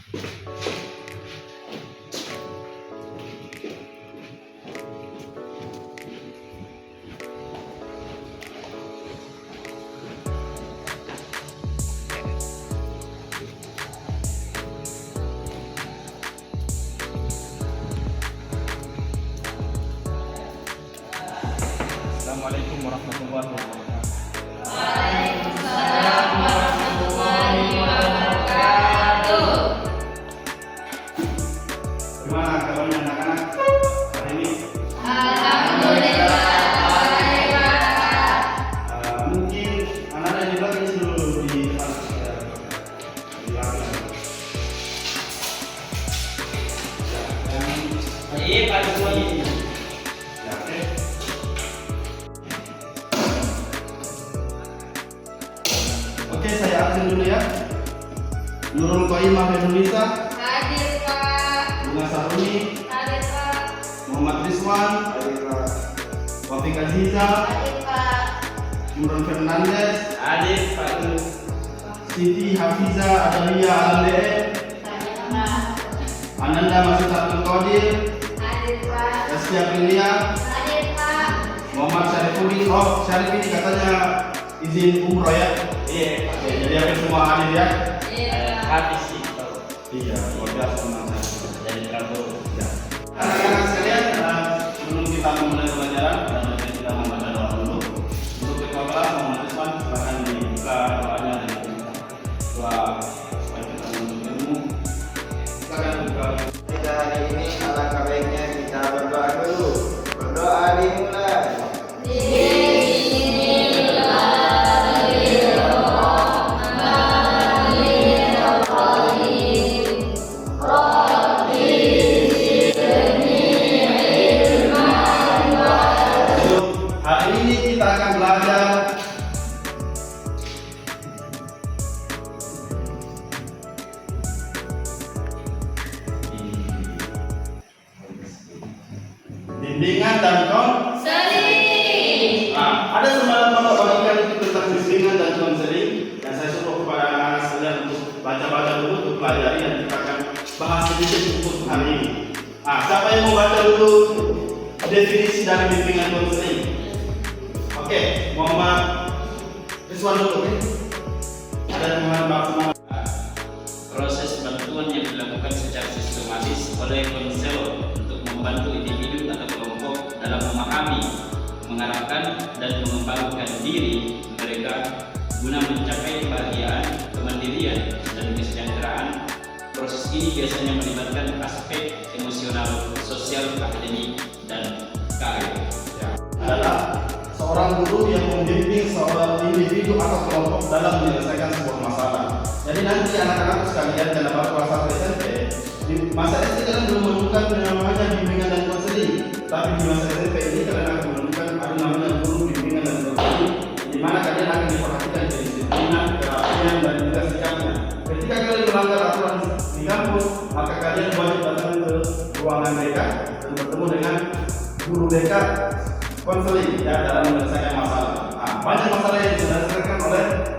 Assalamualaikum warahmatullahi wabarakatuh. Waalaikumsalam warahmatullahi wabarakatuh. Gimana kabarnya anak-anak hari ini? Alhamdulillah baik, Pak. Mungkin anak-anak di belakang ini dulu di belakang. Iya, Pak Jokowi. Ya, oke. Oke, saya absen dulu ya. Nurul Qayyimah Indonesia, Hadir, Pak. Bunga Saruni, Hadir, Pak. Muhammad Rizwan, Wafik Aziza, Hadir, Pak. Imran Fernandez, Adit, Pak Gus. Siti Hafiza Adalia Alamde, Hadir, Pak. Ananda Masih Abdul Qadir, Hadir, Pak. Zaskia Prilia, Hadir, Pak. Muhammad Syarifuddin. Oh, Syarif ini katanya izin umroh ya. Iya, Pak. Oke, jadi hampir semua hadir ya. Iya, Pak. Habis sih, Pak. Iya, luar biasa teman-teman. Jadi Prabowo. Ya. Anak-anak sekalian, sebelum kita memulai pelajaran dan kita membaca doa dulu. Untuk ketua kelas Muhammad Rizwan, silakan dibuka doanya dan doa supaya kita menuntut ilmu. Silakan buka. Kita hari ini alangkah baiknya kita berdoa dulu. Berdoa dimulai. Hari ini kita akan belajar bimbingan dan Konseling. ada semacam pengetahuan itu tentang bimbingan dan konseling yang saya suruh kepada anak-anak sekalian untuk baca-baca dulu untuk pelajari dan kita akan bahas sedikit untuk hari ini. Siapa yang mau baca dulu definisi dari bimbingan konseling? Oke, Muhammad Rizwan dulu. Oke? Ada Muhammad. Proses bantuan yang dilakukan secara sistematis oleh konselor untuk membantu individu atau kelompok dalam memahami, mengarahkan, dan mengembangkan diri mereka guna mencapai kebahagiaan, kemandirian, dan kesejahteraan. Proses ini biasanya melibatkan aspek emosional, sosial, akademik, dan karir. Adalah seorang guru yang membimbing seorang individu atau kelompok dalam menyelesaikan sebuah masalah. Jadi nanti anak-anak sekalian dalam kelas 1 SMP, di masa SD kalian belum menemukan yang namanya bimbingan dan konseling, tapi di masa SMP ini kalian akan menemukan ada namanya guru bimbingan dan konseling, di mana kalian akan diperhatikan kedisiplinan, kerapian, dan juga sikapnya. Ketika kalian melanggar aturan di kampus, maka kalian wajib datang ke ruangan mereka dan bertemu dengan guru mereka konseling ya dalam menyelesaikan masalah. Banyak masalah yang diselesaikan oleh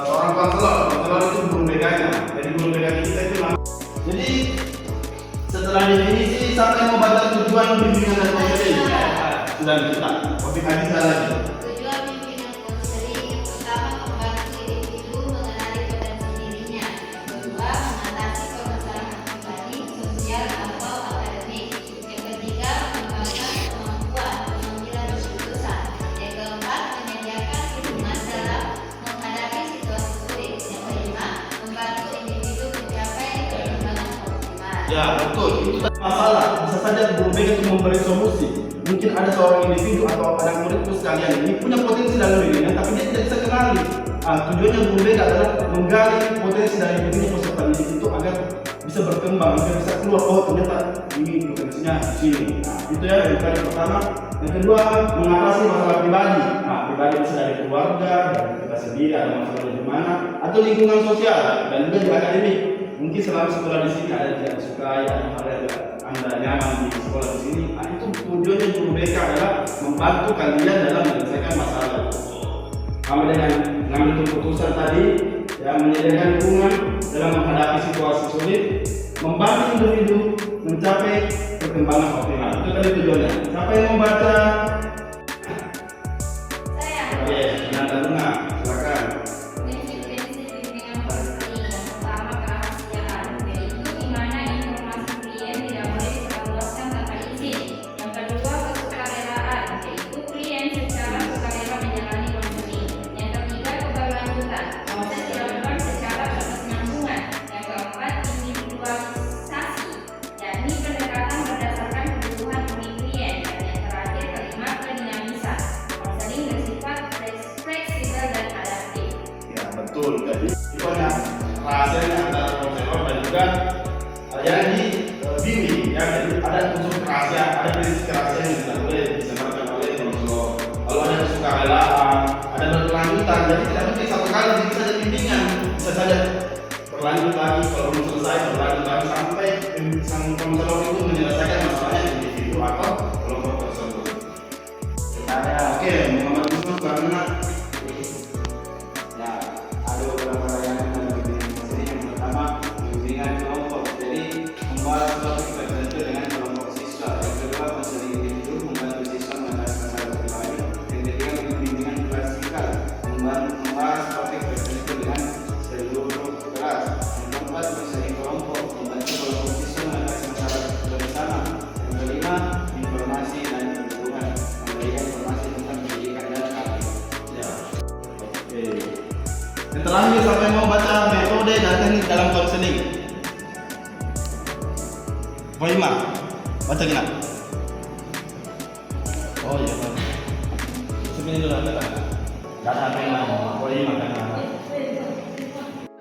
seorang konselor. Konselor itu guru BK-nya. Jadi guru BK kita itu Jadi setelah definisi, siapa yang mau baca tujuan bimbingan dan konseling? Sudah kita. Wafik Aziza lagi. Tujuan bimbingan konseling yang pertama membantu individu mengenali potensi dirinya, yang kedua mengatasi permasalahan pribadi, sosial atau akademik, yang ketiga mengembangkan kemampuan pengambilan keputusan, yang keempat menyediakan dukungan dalam menghadapi situasi sulit, yang kelima membantu individu mencapai keseimbangan optimal. Ya betul, itu masalah. Bisa saja guru BK itu memberi solusi. Mungkin ada seorang individu atau anak muridku sekalian ini punya potensi dalam dirinya, tapi dia tidak bisa kenali. Tujuannya guru BK adalah menggali potensi dari dirinya peserta didik itu agar bisa berkembang, agar bisa keluar. Oh ternyata ini potensinya di sini. Itu ya yang pertama. Yang kedua, mengatasi masalah pribadi. Pribadi bisa dari keluarga, dari kita sendiri, ada masalah di mana, atau lingkungan sosial dan juga di akademik. Mungkin selama sekolah di sini ada yang tidak disukai, ada hal yang tidak Anda nyaman di sekolah di sini. Itu tujuannya guru BK adalah membantu kalian dalam menyelesaikan masalah. Kami dengan mengambil keputusan tadi, yang menyediakan dukungan dalam menghadapi situasi sulit, individu mencapai perkembangan optimal. Itu tadi tujuannya. Siapa yang mau baca? Saya. Oke, Nanda Bunga, silakan. Prinsip-prinsip bimbingan konseling yang pertama kerahasiaan, yaitu di mana informasi klien tidak boleh disebarluaskan tanpa izin. Yang kedua kesukarelaan, yaitu klien secara sukarela menjalani konseling. Yang ketiga keberlanjutan, proses dilakukan secara berkesinambungan. Yang keempat individualisasi, yakni pendekatan berdasarkan kebutuhan unik klien. Dan yang terakhir kelima kedinamisan, konseling bersifat fleksibel dan adaptif. Ya, betul. Jadi itu hanya rahasianya antara konselor dan juga yang dibimbing. Ya, jadi ada unsur rahasia, ada prinsip kerahasiaan yang tidak boleh disebarkan oleh konselor. Lalu ada kesukarelaan, ada berkelanjutan. Jadi tidak mungkin satu kali bisa saja bimbingan, bisa saja berlanjut lagi. Kalau belum selesai berlanjut lagi sampai sang konselor itu menyelesaikan masalahnya individu atau kelompok tersebut. Oke, Muhammad Yusuf karena Ya, ada beberapa layanan dalam bimbingan konseling. Yang pertama, bimbingan kelompok. Jadi membahas topik tertentu dengan kelompok siswa. Yang kedua, konseling individu membantu siswa mengatasi masalah pribadi. Yang ketiga, bimbingan klasikal membahas topik tertentu dengan seluruh kelas. Yang keempat, konseling kelompok membantu kelompok siswa mengatasi masalah bersama. Yang kelima, informasi dan kebutuhan memberikan informasi tentang pendidikan dan keahlian. ya. Oke. Yang terakhir sampai mau baca metode dan teknik dalam konseling. Poima, baca gina. Oh iya, Pak. Sebenarnya dulu ada kan? Gak ada Poima, Poima kan.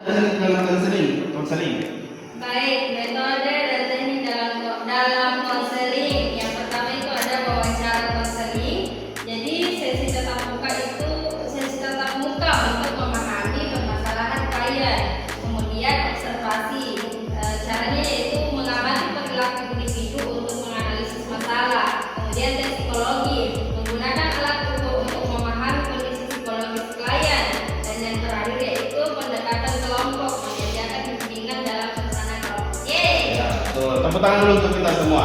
Teknik dalam konseling. Baik, metode dan teknik dalam konseling. Yang pertama itu ada wawancara konseling. Jadi sesi tatap muka untuk memahami permasalahan klien. Kemudian observasi. Caranya yaitu mengamati perilaku individu untuk menganalisis masalah. Kemudian tes psikologi, menggunakan alat untuk memahami kondisi psikologis klien. Dan yang terakhir yaitu pendekatan kelompok, menyediakan bimbingan dalam suasana kelompok. Yeay! Ya, betul. Tepuk tangan dulu untuk kita semua.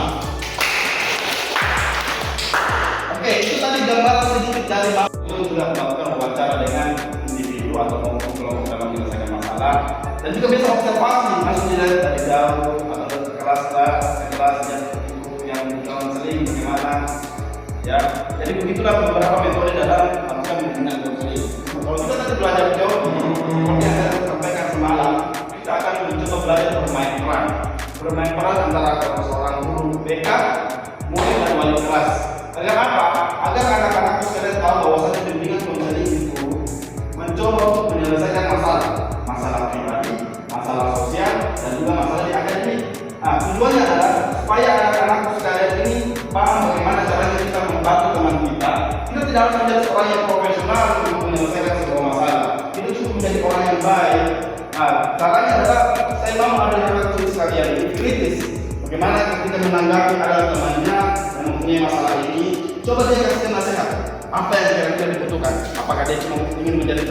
Oke, itu tadi gambaran sedikit dari itu sudah melakukan wawancara dengan individu atau kelompok dalam menyelesaikan masalah, dan juga bisa observasi langsung dilihat dari jauh atau ke kelas yang konseling bagaimana. Ya, jadi begitulah beberapa metode dalam melakukan bimbingan konseling. Kalau kita tadi belajar jauh, seperti yang saya sampaikan semalam, kita akan mencoba belajar bermain peran antara seorang guru BK, murid dan wali kelas. Agar apa? Agar anak-anak sekalian tahu bahwasanya bimbingan konseling itu mencoba untuk menyelesaikan masalah pribadi, masalah sosial, dan juga masalah di akademik. Nah, tujuannya adalah supaya anak-anak sekalian ini paham bagaimana caranya kita membantu teman kita. Kita tidak harus menjadi orang yang profesional untuk menyelesaikan sebuah masalah. Kita cukup menjadi orang yang baik. Nah, caranya adalah saya mau ada yang sekalian ini kritis. Bagaimana ketika menanggapi ada temannya yang mempunyai masalah ini, coba dia kasih nasihat. Apa yang kira-kira dibutuhkan? Apakah dia cuma ingin menjadi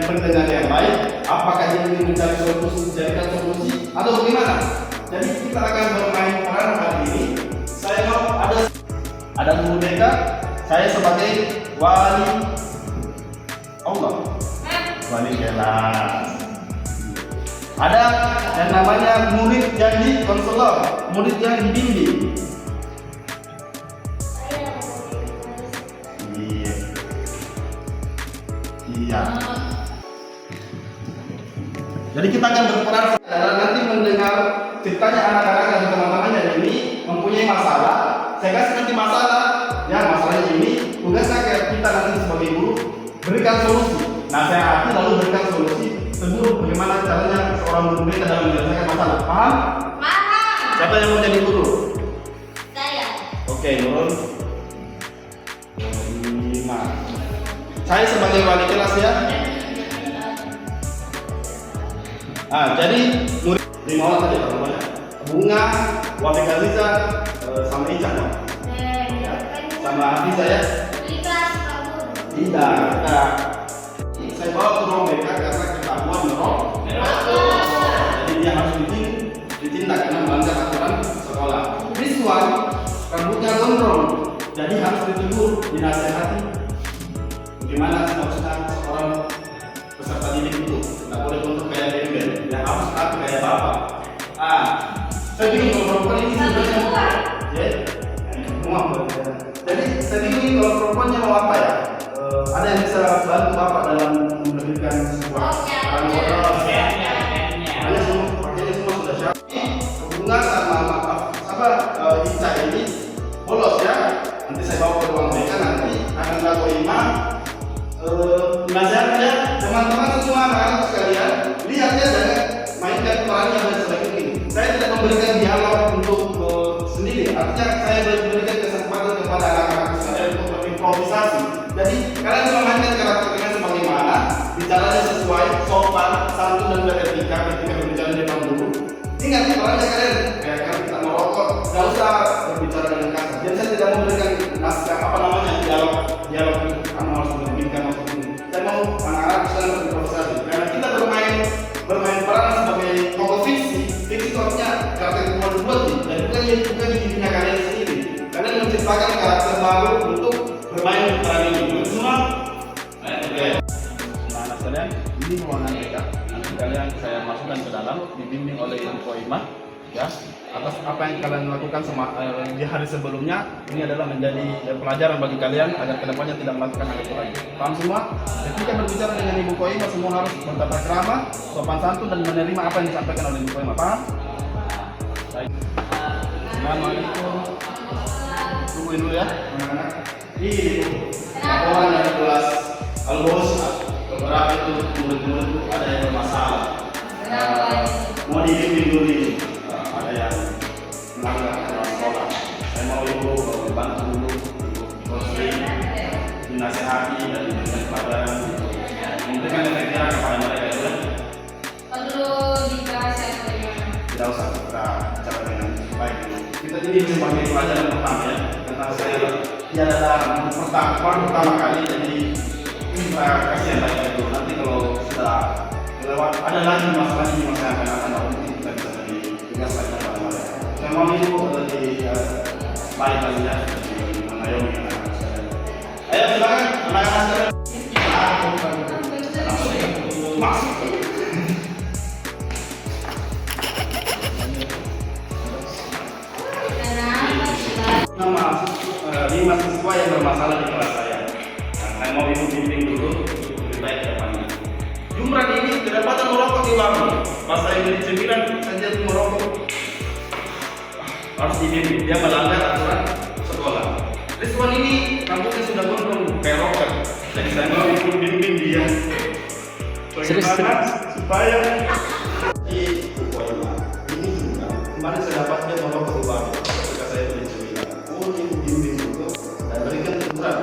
pendengar yang baik? Apakah dia ingin mencari menjadikan solusi? Atau bagaimana? Jadi kita akan bermain peran hari ini. Saya mau ada guru BK, saya sebagai wali Allah, wali kelas. Ada yang namanya murid yang konselor, murid yang dibimbing. Iya. Jadi kita akan berperan adalah nanti mendengar ceritanya anak-anak dan teman-temannya ini mempunyai masalah. Saya kasih nanti masalah, ya masalahnya ini. Tugasnya kita nanti sebagai guru berikan solusi. Nasihati lalu berikan solusi. Seluruh bagaimana caranya seorang guru BK dalam menyelesaikan masalah. Paham? Paham. Siapa yang mau jadi guru? Saya. Oke, Nurul. 5. Saya sebagai wali kelas ya. Jadi murid 5 orang tadi namanya. Bunga, Wafik Aziza, sama Ica. Ya. Sama Adi saya. Ikhlas kamu. Tidak. Saya bawa ke ruang BK karena ketahuan merokok. Jadi dia harus ditindak karena Jadi harus ditegur, dinasehati. Bagaimana maksudnya seorang peserta didik itu nggak boleh untuk kayak gembel, ya harus aku kayak bapak. Saya bingung kalau perempuan ini sebenarnya jadi saya bingung kalau perempuannya mau apa ya? Ada yang bisa bantu bapak dalam memberikan sebuah hanya semua pakainya semua sudah siap. Hubungan sama Ica ini bolos ya. Nanti saya bawa ke ruang BK, nanti akan lakukan imam. Nasihatnya teman-teman semua anak-anak sekalian, lihat ya, jangan mainkan perannya dan sebagainya. Saya tidak memberikan dialog untuk sendiri, artinya saya memberikan kesempatan kepada anak-anak sekalian untuk berimprovisasi. Jadi kalian cuma mainkan karakternya sebagaimana, bicaranya sesuai, sopan, santun dan beretika ketika berbicara di depan guru. Ingat perannya kalian, kayak kalau kita merokok, nggak usah berbicara dengan kasar. Jadi saya tidak memberikan dialog harus memberikan maksud ini. Saya mau anak-anak sekalian berimprovisasi. Karena kita bermain peran sebagai tokoh fiksi itu artinya karakter yang dibuat dan bukan dirinya kalian sendiri. Kalian menciptakan karakter baru untuk bermain peran ini. Semua, oke. Anak-anak sekalian, ini ruangan mereka. Nanti kalian saya masukkan ke dalam, dibimbing oleh Ibu Koimah. Ya, atas apa yang kalian lakukan di hari sebelumnya, ini adalah menjadi pelajaran bagi kalian agar kedepannya tidak melakukan hal itu lagi. Paham semua? Ketika berbicara dengan Ibu Koimah, semua harus bertata krama, sopan santun dan menerima apa yang disampaikan oleh Ibu Koimah. Paham? Baik. Assalamualaikum. Tungguin dulu ya, anak-anak. Ini laporan dari kelas Al-Bos. Beberapa itu murid-murid ada yang bermasalah. Mau dibimbing dulu ini. Ada yang melanggar aturan sekolah. Saya mau ibu bantu dulu, counseling, dinasehati dan diberikan pelajaran, memberikan efeknya kepada mereka itu. Perlu dibahas ya bagaimana? Tidak usah kita bicara dengan baik dulu. Kita ini sebagai pelajaran pertama ya, karena saya pertama kali jadi kita kasih yang baik itu. Nanti kalau sudah lewat ada lagi masalah ini masa yang akan datang, mungkin kita bisa jadi lagi pada mereka. Saya mau ibu di baik lagi ya, di mengayomi anak-anak sekalian. Ayo silakan anak-anak sekalian. Masuk. Lima siswa yang bermasalah di kelas saya. Saya mau ibu bimbing dulu, lebih baik ke depannya. Jumlah ini kedapatan merokok di warung. Pas saya beli cemilan, saja merokok. Harus dibimbing, dia melanggar aturan sekolah. Rizwan ini rambutnya sudah gondrong kayak rocker. Jadi saya mau ibu bimbing dia. Bagaimana supaya ini juga kemarin saya dapat dia merokok di warung. Ketika saya beli cemilan, ibu bimbing juga dan berikan aturan.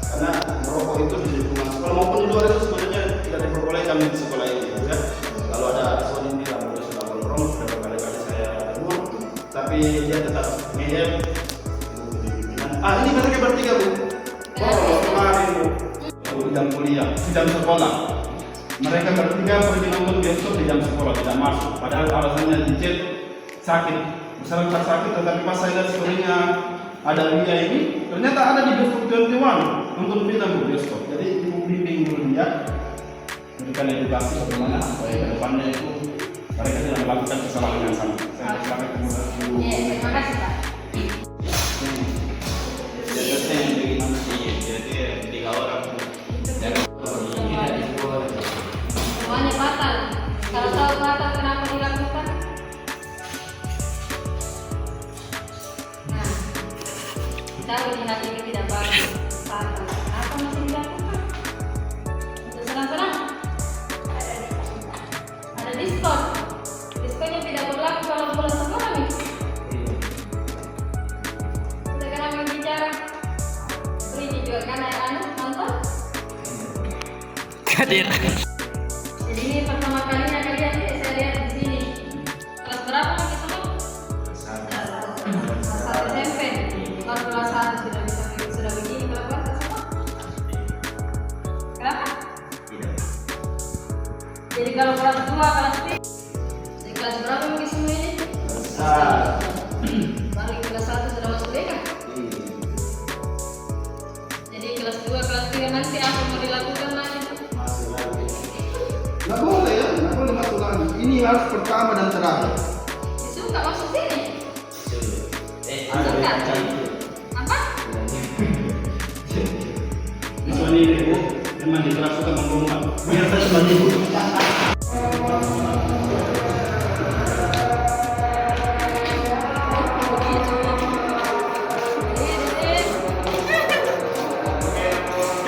Karena merokok itu di lingkungan sekolah maupun di luar itu sebenarnya tidak diperbolehkan di sekolah ini, ya. Kalau ada soal ini tidak boleh sudah gondrong, sudah berkali-kali saya tegur, tapi dia tetap ngeyel. Ini mereka bertiga bu. Kemarin bu, jam kuliah, di jam sekolah. Mereka bertiga pergi nonton bioskop di jam sekolah, tidak masuk. Padahal alasannya dicet sakit, misalnya sakit, tetapi pas saya lihat story-nya ada dia ini, ternyata ada di bioskop 21 nonton film di bioskop. Jadi ibu bimbing dulu dia, berikan edukasi bagaimana supaya ke depannya itu mereka tidak melakukan kesalahan yang sama. Saya silakan kemudian dulu. Terima kasih Pak. Jadi 3 orang. Semuanya batal. Kalau tahu batal kenapa dilakukan? Nah, tahu di hati ini tidak bagus. Batal. Kenapa masih dilakukan? Untuk senang-senang. Ada diskon. Diskonnya tidak berlaku kalau bulan sekolah nih. Sekarang kami bicara. Ini juga kan nonton. Hadir. Jadi ini pertama kalinya kalian saya lihat di sini. Kelas berapa lagi semua? Kelas 1 SMP. Kelas 1 sudah begini kelas semua. Kenapa? Jadi kalau kelas 2, kelas 3, di kelas berapa lagi semua ini? Baru kelas 1 sudah masuk BK. jelas, pertama dan terakhir. Suka masuk sini. Ada Suka. baca itu. Apa? Misalnya ini ibu, memang dikerasukan mengumpat. Biar saya sebagai ibu.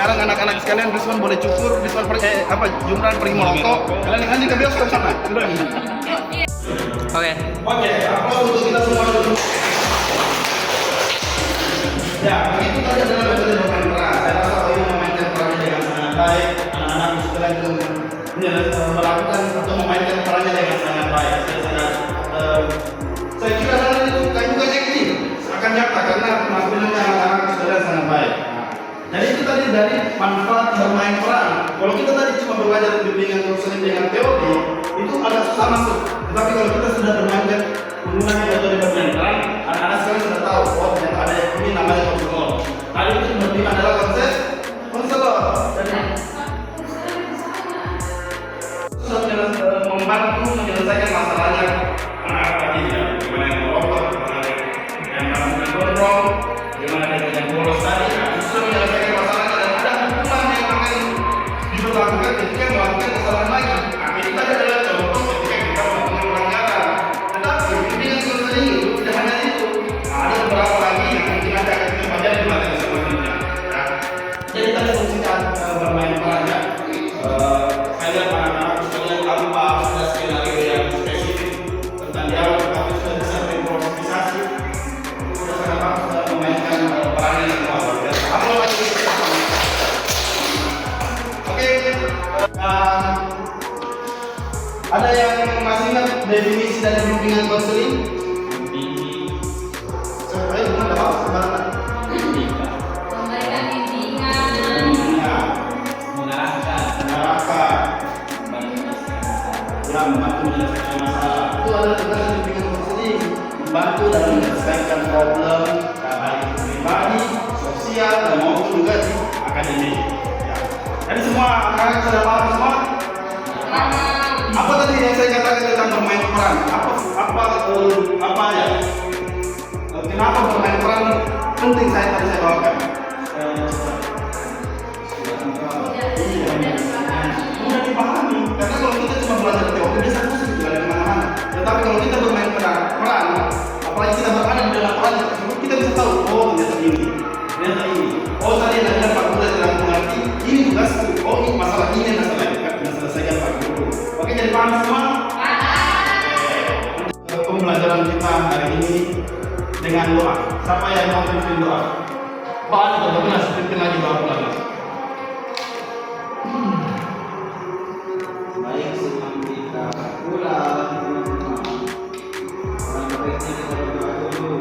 Sekarang anak-anak sekalian, Rizwan boleh cukur, Rizwan pergi, Jumran pergi merokok. Kalian yang ke bioskop sana. Sudah. Oke. Oke, aplaus untuk kita semua dulu. Ya, begitu tadi adalah metode bermain peran. Saya rasa Oyu memainkan perannya dengan sangat baik. Anak-anak sekalian juga melakukan atau memainkan perannya dengan sangat baik. Saya kira hal itu bukan aktif, akan nyata karena penampilannya anak-anak sekalian sangat baik. Jadi itu tadi dari manfaat bermain peran. Kalau kita tadi cuma belajar bimbingan konseling dengan teori, itu agak susah masuk. Tetapi kalau kita sudah bermainkan menggunakan metode bermain peran, anak-anak sekalian sudah tahu, oh yang ada ini namanya konselor. Tadi itu berarti adalah konsep konselor. Jadi sudah membantu menyelesaikan masalahnya anak-anak tadi ya. Bagaimana yang merokok, bagaimana yang melakukan gondrong, bagaimana yang bolos tadi. Sudah menyelesaikan masalahnya dan ada hukuman yang akan diberlakukan ketika melakukan kesalahan lagi. Nah, itu tadi adalah contoh ketika kita melakukan pelanggaran. Tetapi bimbingan konseling itu tidak hanya itu. Nah, ada beberapa lagi yang mungkin ada akan kita pelajari di materi selanjutnya. Nah, jadi tadi fungsinya bermain perannya. Saya lihat anak-anak sekalian tanpa ada skenario yang spesifik tentang dialog, tetapi sudah bisa berimprovisasi. Sudah sangat bagus dalam memainkan perannya yang luar biasa. Apa lagi? Oke, ada yang masih ingat definisi dari bimbingan konseling? Saya gimana Pak? Sebenarnya. Memberikan bimbingan. Mengarahkan, ya membantu menyelesaikan masalah. Itu adalah tugas dari bimbingan konseling, membantu dalam menyelesaikan problem baik pribadi, sosial, dan maupun juga di akademik. Ya. Jadi semua anak-anak sudah paham semua? Apa tadi yang saya katakan tentang bermain peran? Apa ya? Kenapa bermain peran penting saya bawakan? Mudah dipahami, karena kalau kita cuma belajar teori biasa pusing juga dari mana-mana. Tetapi kalau kita bermain peran, apalagi kita berada di dalam peran tersebut, kita bisa tahu, oh ternyata ini. Oh tadi yang ada Pak Guru dalam mengerti, ini tugasku. Oh ini masalah ini yang saya selesaikan Pak Guru. Oke, jadi paham semua? Pembelajaran kita hari ini dengan doa. Siapa yang mau pimpin doa? Pak Adi, benar pimpin lagi doa lagi. Baik, sebelum kita pulang, baiknya kita berdoa dulu.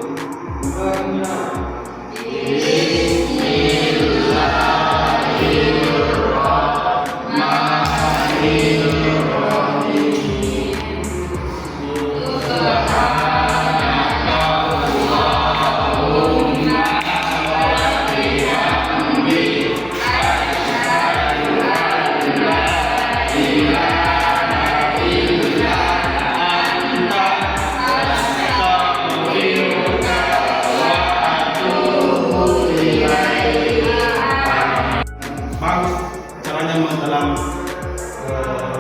Bagus caranya dalam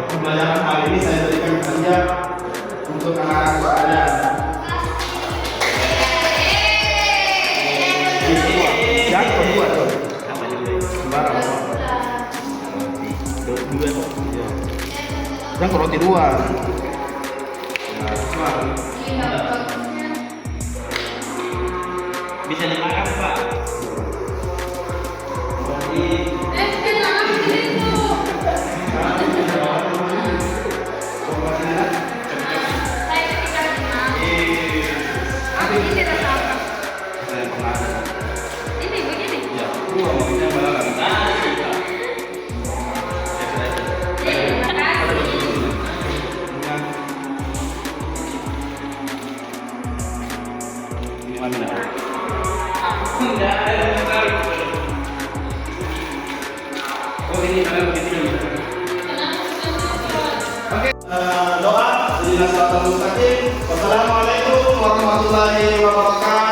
pembelajaran hal ini saya berikan saja untuk anak-anak sekalian. Yang kedua tuh, sembarang yang roti dua. Bisa dimakan Pak. Doa di ihdinas siratal mustaqim. Wassalamualaikum warahmatullahi wabarakatuh.